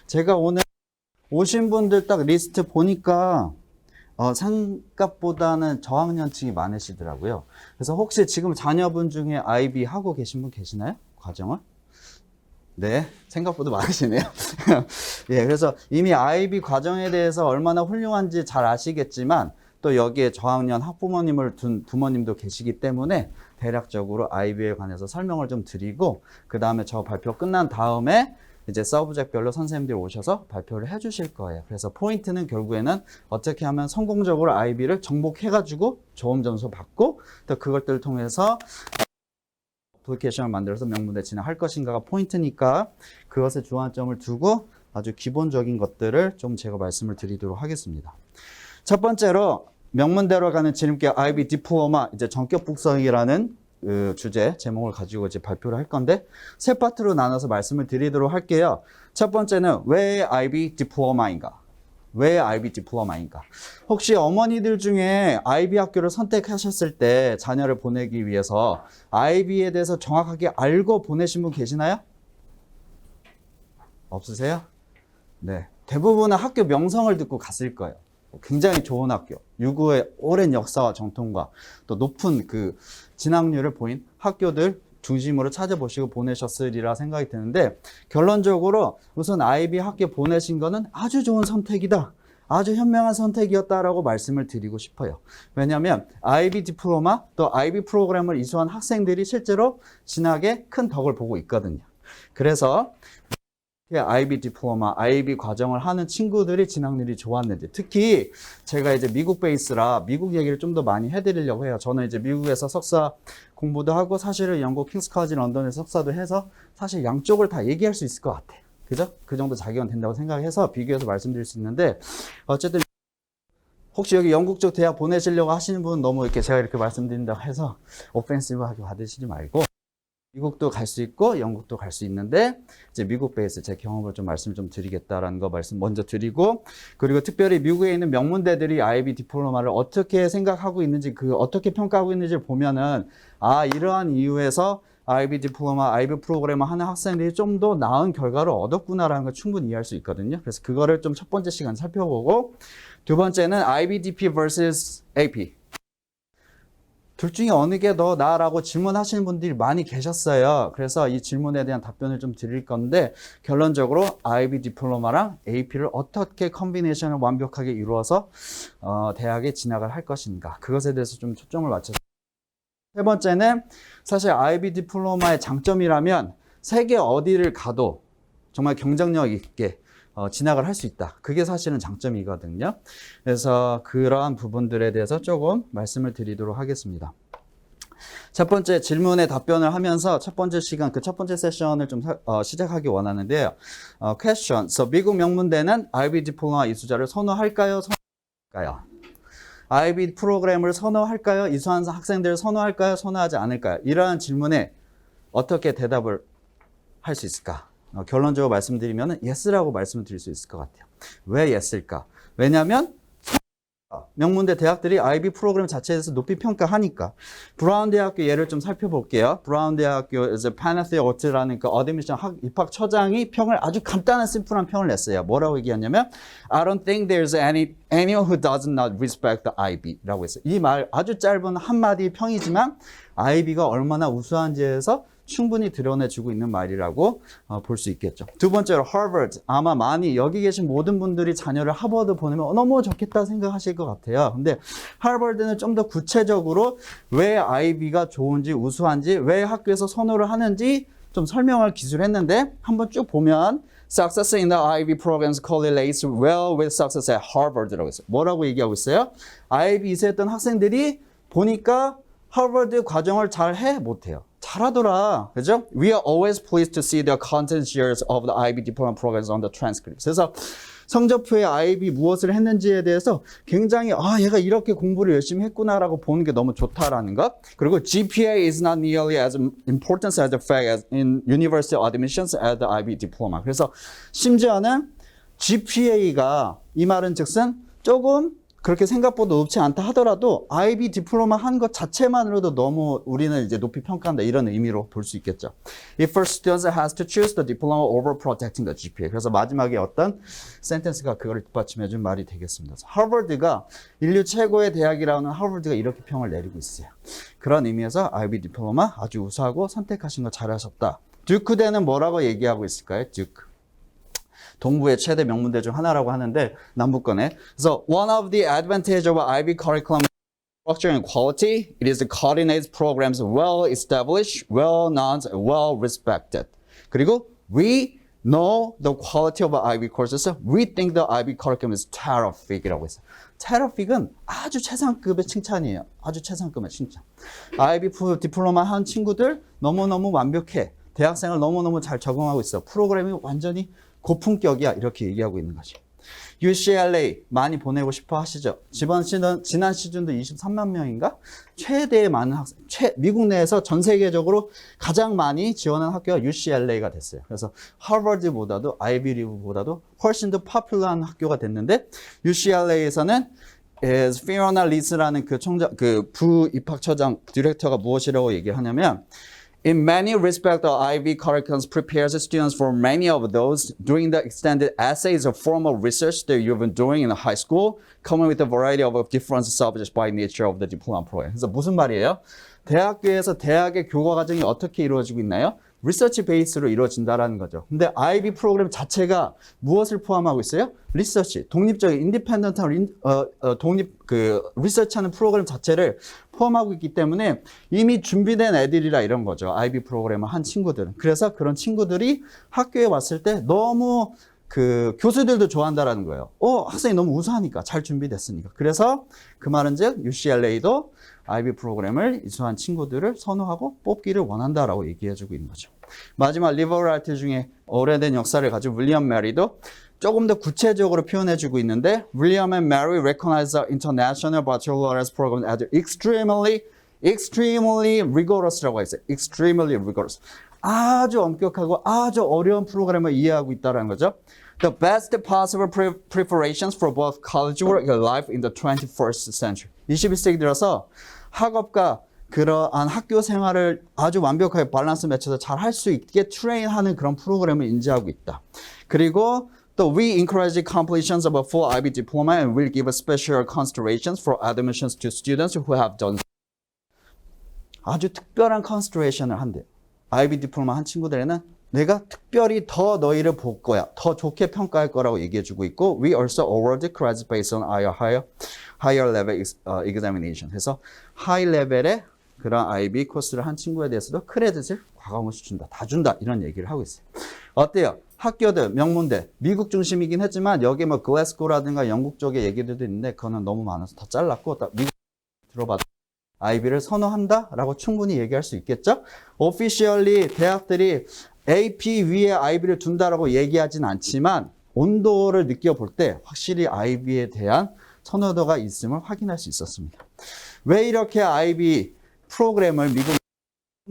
제가 오늘 오신 분들 딱 리스트 보니까 상값보다는 저학년층이 많으시더라고요. 그래서 혹시 지금 자녀분 중에 IB 하고 계신 분 계시나요? 과정을? 네, 생각보다 많으시네요. 예, 그래서 이미 IB 과정에 대해서 얼마나 훌륭한지 잘 아시겠지만 또 여기에 저학년 학부모님을 둔 부모님도 계시기 때문에 대략적으로 IB에 관해서 설명을 좀 드리고 그 다음에 저 발표 끝난 다음에 이제 서브젝별로 선생님들이 오셔서 발표를 해 주실 거예요. 그래서 포인트는 결국에는 어떻게 하면 성공적으로 IB를 정복해가지고 좋은 점수 받고 또 그것들을 통해서 어플리케이션을 만들어서 명문대 진학할 것인가가 포인트니까 그것에 주안점을 두고 아주 기본적인 것들을 좀 제가 말씀을 드리도록 하겠습니다. 첫 번째로 명문대로 가는 지름길 IB 디플로마 이제 전격 북성이라는 그 주제 제목을 가지고 이제 발표를 할 건데 세 파트로 나눠서 말씀을 드리도록 할게요. 첫 번째는 왜 IB 디플로마인가? 왜 IB 디플로마인가? 혹시 어머니들 중에 IB 학교를 선택하셨을 때 자녀를 보내기 위해서 IB에 대해서 정확하게 알고 보내신 분 계시나요? 없으세요? 네. 대부분은 학교 명성을 듣고 갔을 거예요. 굉장히 좋은 학교, 유구의 오랜 역사와 정통과 또 높은 그 진학률을 보인 학교들 중심으로 찾아보시고 보내셨으리라 생각이 드는데 결론적으로 우선 IB 학교 보내신 거는 아주 좋은 선택이다. 아주 현명한 선택이었다라고 말씀을 드리고 싶어요. 왜냐하면 IB 디플로마 또 IB 프로그램을 이수한 학생들이 실제로 진학에 큰 덕을 보고 있거든요. 그래서 IB 디플로마, IB 과정을 하는 친구들이 진학률이 좋았는지 특히 제가 이제 미국 베이스라 미국 얘기를 좀 더 많이 해드리려고 해요. 저는 이제 미국에서 석사 공부도 하고 사실은 영국 킹스 칼리지 런던에서 석사도 해서 사실 양쪽을 다 얘기할 수 있을 것 같아요. 그죠? 그 정도 자격은 된다고 생각해서 비교해서 말씀드릴 수 있는데 어쨌든 혹시 여기 영국 쪽 대학 보내시려고 하시는 분은 너무 이렇게 제가 이렇게 말씀드린다고 해서 오펜시브하게 받으시지 말고 미국도 갈 수 있고 영국도 갈 수 있는데 이제 미국 베이스 제 경험을 좀 말씀 좀 드리겠다라는 거 말씀 먼저 드리고 그리고 특별히 미국에 있는 명문대들이 IB 디플로마를 어떻게 생각하고 있는지 그 어떻게 평가하고 있는지를 보면은 아 이러한 이유에서 IB 디플로마, IB 프로그램을 하는 학생들이 좀 더 나은 결과를 얻었구나라는 걸 충분히 이해할 수 있거든요. 그래서 그거를 좀 첫 번째 시간 살펴보고 두 번째는 IBDP vs AP 둘 중에 어느 게 더 나아라고 질문하시는 분들이 많이 계셨어요. 그래서 이 질문에 대한 답변을 좀 드릴 건데 결론적으로 IB 디플로마랑 AP를 어떻게 컨비네이션을 완벽하게 이루어서 대학에 진학을 할 것인가 그것에 대해서 좀 초점을 맞춰서 세 번째는 사실 IB 디플로마의 장점이라면 세계 어디를 가도 정말 경쟁력 있게 진학을 할 수 있다. 그게 사실은 장점이거든요. 그래서 그러한 부분들에 대해서 조금 말씀을 드리도록 하겠습니다. 첫 번째 질문에 답변을 하면서 첫 번째 시간, 그 첫 번째 세션을 좀 시작하기 원하는데요. Question. So, 미국 명문대는 IB 디플로마 이수자를 선호할까요? 선호할까요? IB 프로그램을 선호할까요? 이수한 학생들을 선호할까요? 선호하지 않을까요? 이러한 질문에 어떻게 대답을 할 수 있을까? 결론적으로 말씀드리면 yes라고 말씀을 드릴 수 있을 것 같아요. 왜 yes일까? 왜냐하면 명문대 대학들이 IB 프로그램 자체에 대해서 높이 평가하니까. 브라운 대학교 예를 좀 살펴볼게요. 브라운 대학교 파나티아 오트라는 그 어드미션 입학처장이 평을 아주 간단한 심플한 평을 냈어요. 뭐라고 얘기했냐면 I don't think there's anyone who does not respect the IB라고 했어요. 이 말 아주 짧은 한마디 평이지만 IB가 얼마나 우수한지에서 충분히 드러내주고 있는 말이라고 볼 수 있겠죠. 두 번째로 하버드. 아마 많이 여기 계신 모든 분들이 자녀를 하버드 보내면 너무 좋겠다 생각하실 것 같아요. 근데 하버드는 좀 더 구체적으로 왜 IB가 좋은지 우수한지 왜 학교에서 선호를 하는지 좀 설명을 기술했는데 한번 쭉 보면 Success in the IB programs correlates well with success at Harvard라고 했어요. 뭐라고 얘기하고 있어요? IB 이수했던 학생들이 보니까 하버드 과정을 잘 해? 못해요. 잘하더라. 그죠? We are always pleased to see the content shares of the IB diploma programs on the transcripts. 그래서 성적표에 IB 무엇을 했는지에 대해서 굉장히 얘가 이렇게 공부를 열심히 했구나라고 보는 게 너무 좋다라는 것. 그리고 GPA is not nearly as important as the fact as in university admissions as the IB diploma. 그래서 심지어는 GPA가 이 말은 즉슨 조금 그렇게 생각보다 높지 않다 하더라도 IB 디플로마 한 것 자체만으로도 너무 우리는 이제 높이 평가한다 이런 의미로 볼 수 있겠죠. If a student has to choose the diploma over protecting the GPA. 그래서 마지막에 어떤 센텐스가 그거를 뒷받침해준 말이 되겠습니다. 하버드가 인류 최고의 대학이라는 하버드가 이렇게 평을 내리고 있어요. 그런 의미에서 IB 디플로마 아주 우수하고 선택하신 거 잘하셨다. 듀크대는 뭐라고 얘기하고 있을까요? 듀크. 동부의 최대 명문대 중 하나라고 하는데 남부권에. 그래서 one of the advantage of IB curriculum structure and quality, it is the coordinates programs well established, well known, well respected. 그리고 we know the quality of IB courses. We think the IB curriculum is terrific이라고 했어요. terrific은 아주 최상급의 칭찬이에요. 아주 최상급의 칭찬. IB 디플로마 한 친구들 너무너무 완벽해. 대학생을 너무너무 잘 적응하고 있어. 프로그램이 완전히 고품격이야. 이렇게 얘기하고 있는 거죠. UCLA 많이 보내고 싶어 하시죠? 지난 시즌도 23만 명인가? 최대의 많은 학생, 미국 내에서 전 세계적으로 가장 많이 지원한 학교가 UCLA가 됐어요. 그래서 하버드보다도 아이비리그보다도 훨씬 더 파퓰러한 학교가 됐는데 UCLA에서는 피오나 리스라는 그 부입학처장 디렉터가 무엇이라고 얘기하냐면 In many respects, the IB curriculum prepares students for many of those doing the extended essays or formal research that you've been doing in high school, coming with a variety of different subjects by nature of the diploma program. 그래서 무슨 말이에요? 대학교에서 대학의 교과 과정이 어떻게 이루어지고 있나요? 리서치 베이스로 이루어진다라는 거죠. 근데 IB 프로그램 자체가 무엇을 포함하고 있어요? 리서치, 독립적인 인디펜던트한 리서치하는 프로그램 자체를 포함하고 있기 때문에 이미 준비된 애들이라 이런 거죠. IB 프로그램을 한 친구들은. 그래서 그런 친구들이 학교에 왔을 때 너무 교수들도 좋아한다라는 거예요. 학생이 너무 우수하니까, 잘 준비됐으니까. 그래서 그 말은 즉 UCLA도 IB 프로그램을 이수한 친구들을 선호하고 뽑기를 원한다라고 얘기해주고 있는 거죠. 마지막 리버럴 아트 중에 오래된 역사를 가진 윌리엄 메리도 조금 더 구체적으로 표현해주고 있는데 William and Mary recognize the international baccalaureate program as extremely rigorous라고 했어요. extremely rigorous. 아주 엄격하고 아주 어려운 프로그램을 이해하고 있다는 거죠. The best possible preparations for both college work and life in the 21st century. 21세기 들어서 학업과 그러한 학교 생활을 아주 완벽하게 밸런스 맺혀서 잘 할 수 있게 트레인하는 그런 프로그램을 인지하고 있다. 그리고 또 we encourage completions of a full IB diploma and will give special considerations for admissions to students who have done. 아주 특별한 consideration을 한대요. IB 디플로마 한 친구들에는 내가 특별히 더 너희를 볼 거야. 더 좋게 평가할 거라고 얘기해주고 있고 We also award credits based on our higher level examination. 그래서 하이 레벨의 그런 IB 코스를 한 친구에 대해서도 크레딧을 과감히 준다. 다 준다. 이런 얘기를 하고 있어요. 어때요? 학교들, 명문대, 미국 중심이긴 했지만 여기 뭐 글래스고라든가 영국 쪽의 얘기들도 있는데 그거는 너무 많아서 다 잘랐고 미국 들어봐도 IB를 선호한다라고 충분히 얘기할 수 있겠죠? 오피셜리 대학들이 AP 위에 IB를 둔다라고 얘기하진 않지만 온도를 느껴볼 때 확실히 IB에 대한 선호도가 있음을 확인할 수 있었습니다. 왜 이렇게 IB 프로그램을 미국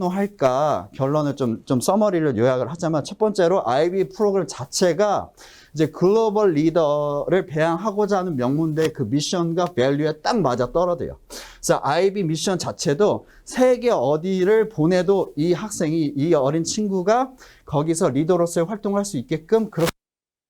할까? 결론을 좀 서머리를 요약을 하자면 첫 번째로 IB 프로그램 자체가 이제 글로벌 리더를 배양하고자 하는 명문대의 그 미션과 밸류에 딱 맞아 떨어져요. 그래서 IB 미션 자체도 세계 어디를 보내도 이 학생이, 이 어린 친구가 거기서 리더로서의 활동을 할 수 있게끔 그렇게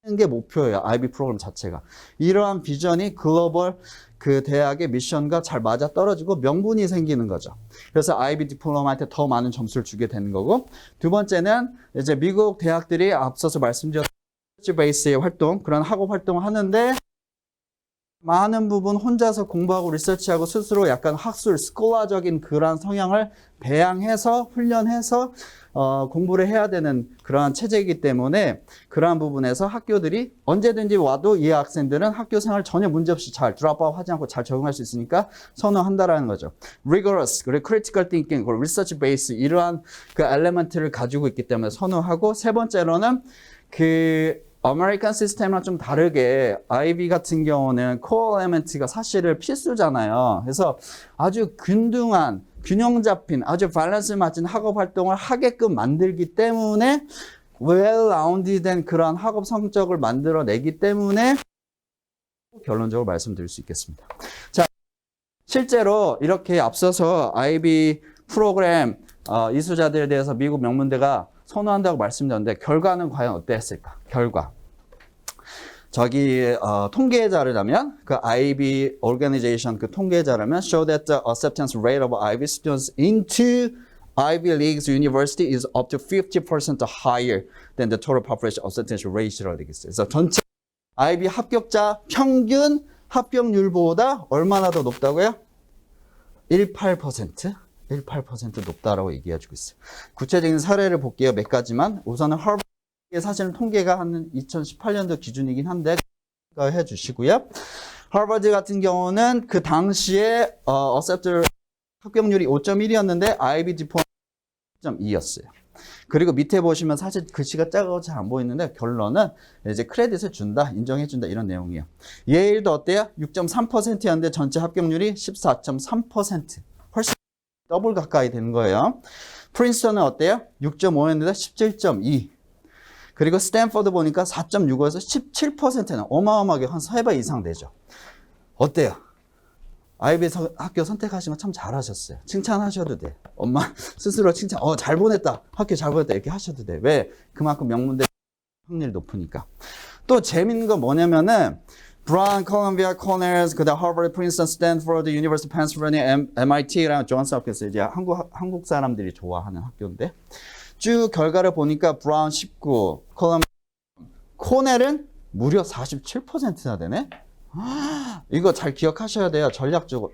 하는 게 목표예요. IB 프로그램 자체가. 이러한 비전이 글로벌 그 대학의 미션과 잘 맞아 떨어지고 명분이 생기는 거죠. 그래서 IB 디플로마한테 더 많은 점수를 주게 되는 거고, 두 번째는 이제 미국 대학들이 앞서서 말씀드렸던 베이스의 활동, 그런 학업 활동을 하는데 많은 부분 혼자서 공부하고 리서치하고 스스로 약간 학술, 스콜라적인 그런 성향을 배양해서 훈련해서 공부를 해야 되는 그러한 체제이기 때문에 그러한 부분에서 학교들이 언제든지 와도 이 학생들은 학교 생활 전혀 문제없이 잘 드랍아웃 하지 않고 잘 적응할 수 있으니까 선호한다라는 거죠. rigorous, 그리고 critical thinking, 그리고 research base 이러한 그 엘레먼트를 가지고 있기 때문에 선호하고, 세 번째로는 아메리칸 시스템이랑 좀 다르게 IB 같은 경우는 코어 엘리먼트가 사실은 필수잖아요. 그래서 아주 균등한, 균형 잡힌, 아주 밸런스 맞은 학업 활동을 하게끔 만들기 때문에 well-rounded 된 그런 학업 성적을 만들어내기 때문에 결론적으로 말씀드릴 수 있겠습니다. 자, 실제로 이렇게 앞서서 IB 프로그램 이수자들에 대해서 미국 명문대가 선호한다고 말씀드렸는데 결과는 과연 어땠을까? 결과. 저기 통계자료라면 그 IB organization 그 통계자료면 show that the acceptance rate of IB students into Ivy League's university is up to 50% higher than the total population acceptance ratio라고 되어 있어요. 그래서 전체 IB 합격자 평균 합격률보다 얼마나 더 높다고요? 18%? 18% 높다라고 얘기해주고 있어요. 구체적인 사례를 볼게요. 몇 가지만. 우선은 하버드의 사실은 통계가 한 2018년도 기준이긴 한데 해주시고요. 하버드 같은 경우는 그 당시에 accept 합격률이 5.1이었는데 IB 디플로마 6.2였어요. 그리고 밑에 보시면 사실 글씨가 작아서 잘 안 보이는데 결론은 이제 크레딧을 준다, 인정해준다 이런 내용이에요. 예일도 어때요? 6.3%였는데 전체 합격률이 14.3%. 훨씬 더블 가까이 되는 거예요. 프린스턴은 어때요? 6.5였는데 17.2. 그리고 스탠퍼드 보니까 4.65에서 17%는 어마어마하게 한 3배 이상 되죠. 어때요? IB 학교 선택하신 거 참 잘하셨어요. 칭찬하셔도 돼. 엄마 스스로 칭찬, 잘 보냈다. 학교 잘 보냈다. 이렇게 하셔도 돼. 왜? 그만큼 명문대 확률이 높으니까. 또 재밌는 건 뭐냐면은, 브라운, 콜롬비아, 코넬, 그다음 하버드, 프린스턴, 스탠포드, 유니버시티 펜실베니아, MIT랑 존스 홉킨스 이제 한국 사람들이 좋아하는 학교인데 쭉 결과를 보니까 브라운 19, 코넬은 무려 47%나 되네. 이거 잘 기억하셔야 돼요. 전략적으로.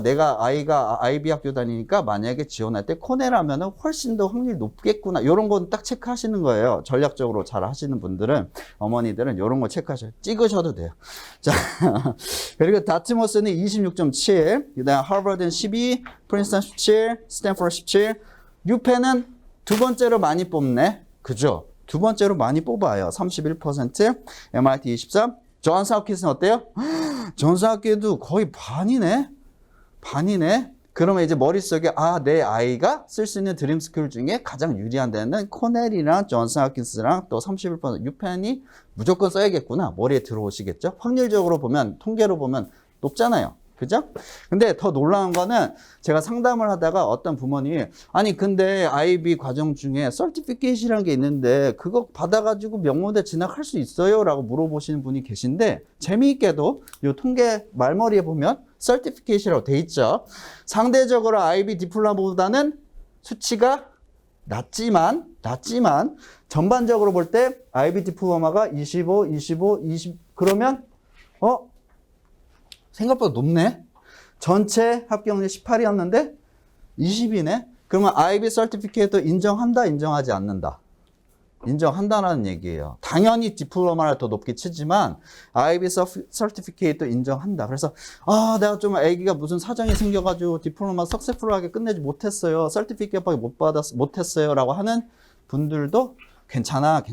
내가 아이가 IB 학교 다니니까 만약에 지원할 때 코넬하면은 훨씬 더 확률이 높겠구나. 이런 건 딱 체크하시는 거예요. 전략적으로 잘 하시는 분들은, 어머니들은 이런 거 체크하셔요. 찍으셔도 돼요. 자, 그리고 다트머스는 26.7, 그다음 하버드는 12, 프린스턴 17, 스탠포드 17, 유펜은 두 번째로 많이 뽑네. 그죠? 두 번째로 많이 뽑아요. 31%, MIT 23, 존스 홉킨스는 어때요? 존스 홉킨스도 거의 반이네. 그러면 이제 머릿속에 내 아이가 쓸 수 있는 드림 스쿨 중에 가장 유리한 데는 코넬이랑 존스 홉킨스랑 또 31% 유펜이 무조건 써야겠구나. 머리에 들어오시겠죠? 확률적으로 보면, 통계로 보면 높잖아요. 그죠? 근데 더 놀라운 거는 제가 상담을 하다가 어떤 부모님이 근데 IB 과정 중에 서티피케이트라는 게 있는데 그거 받아가지고 명문대 진학할 수 있어요? 라고 물어보시는 분이 계신데 재미있게도 이 통계 말머리에 보면 서티피케이트라고 돼 있죠. 상대적으로 IB 디플로마보다는 수치가 낮지만 전반적으로 볼 때 IB 디플로마가 25 그러면 생각보다 높네. 전체 합격률이 18이었는데 20이네. 그러면 IB 서티피케이트 인정한다, 인정하지 않는다? 인정한다는 얘기예요. 당연히 디플로마를 더 높게 치지만 IB 서티피케이트 인정한다. 그래서 내가 좀 애기가 무슨 사정이 생겨가지고 디플로마 석세풀하게 끝내지 못했어요. 서티피케이트밖에 못했어요. 라고 하는 분들도 괜찮아.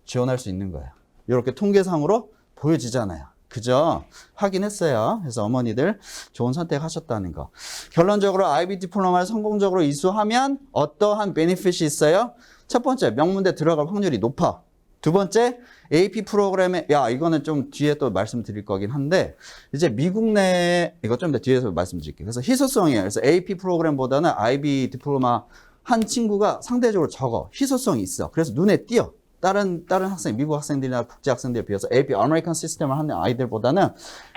지원할 수 있는 거예요. 이렇게 통계상으로 보여지잖아요. 그죠? 확인했어요. 그래서 어머니들 좋은 선택하셨다는 거. 결론적으로 IB 디플로마를 성공적으로 이수하면 어떠한 베네핏이 있어요? 첫 번째, 명문대 들어갈 확률이 높아. 두 번째, AP 프로그램에, 이거는 좀 뒤에 또 말씀드릴 거긴 한데, 이제 미국 내, 이거 좀 더 뒤에서 말씀드릴게요. 그래서 희소성이에요. 그래서 AP 프로그램보다는 IB 디플로마 한 친구가 상대적으로 적어. 희소성이 있어. 그래서 눈에 띄어. 다른 학생, 미국 학생들이나 국제 학생들에 비해서 AP, 아메리칸 시스템을 하는 아이들보다는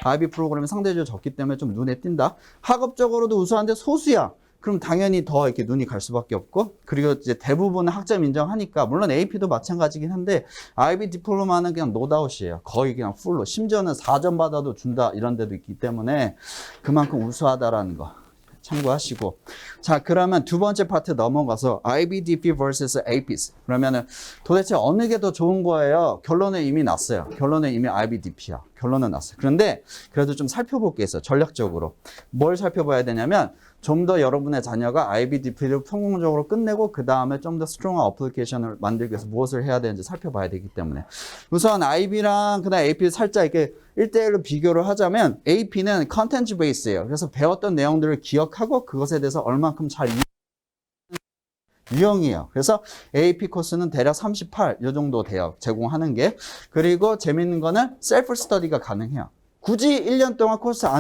IB 프로그램이 상대적으로 적기 때문에 좀 눈에 띈다. 학업적으로도 우수한데 소수야. 그럼 당연히 더 이렇게 눈이 갈 수밖에 없고, 그리고 이제 대부분은 학점 인정하니까, 물론 AP도 마찬가지긴 한데, IB 디플로마는 그냥 노다웃이에요. 거의 그냥 풀로. 심지어는 4점 받아도 준다, 이런 데도 있기 때문에 그만큼 우수하다라는 거 참고하시고. 자, 그러면 두 번째 파트 넘어가서 IBDP vs APs. 그러면은 도대체 어느 게 더 좋은 거예요? 결론은 이미 났어요. 결론은 이미 IBDP야. 결론은 났어요. 그런데 그래도 좀 살펴볼 게 있어요. 전략적으로. 뭘 살펴봐야 되냐면 좀 더 여러분의 자녀가 IBDP를 성공적으로 끝내고 그 다음에 좀 더 스트롱한 어플리케이션을 만들기 위해서 무엇을 해야 되는지 살펴봐야 되기 때문에 우선 IB랑 그다음 AP를 살짝 이렇게 1대1로 비교를 하자면 AP는 컨텐츠 베이스예요. 그래서 배웠던 내용들을 기억하고 그것에 대해서 얼만큼 잘 유형이에요. 그래서 AP 코스는 대략 38, 이 정도 돼요. 제공하는 게. 그리고 재밌는 거는 셀프 스터디가 가능해요. 굳이 1년 동안 코र्스 안에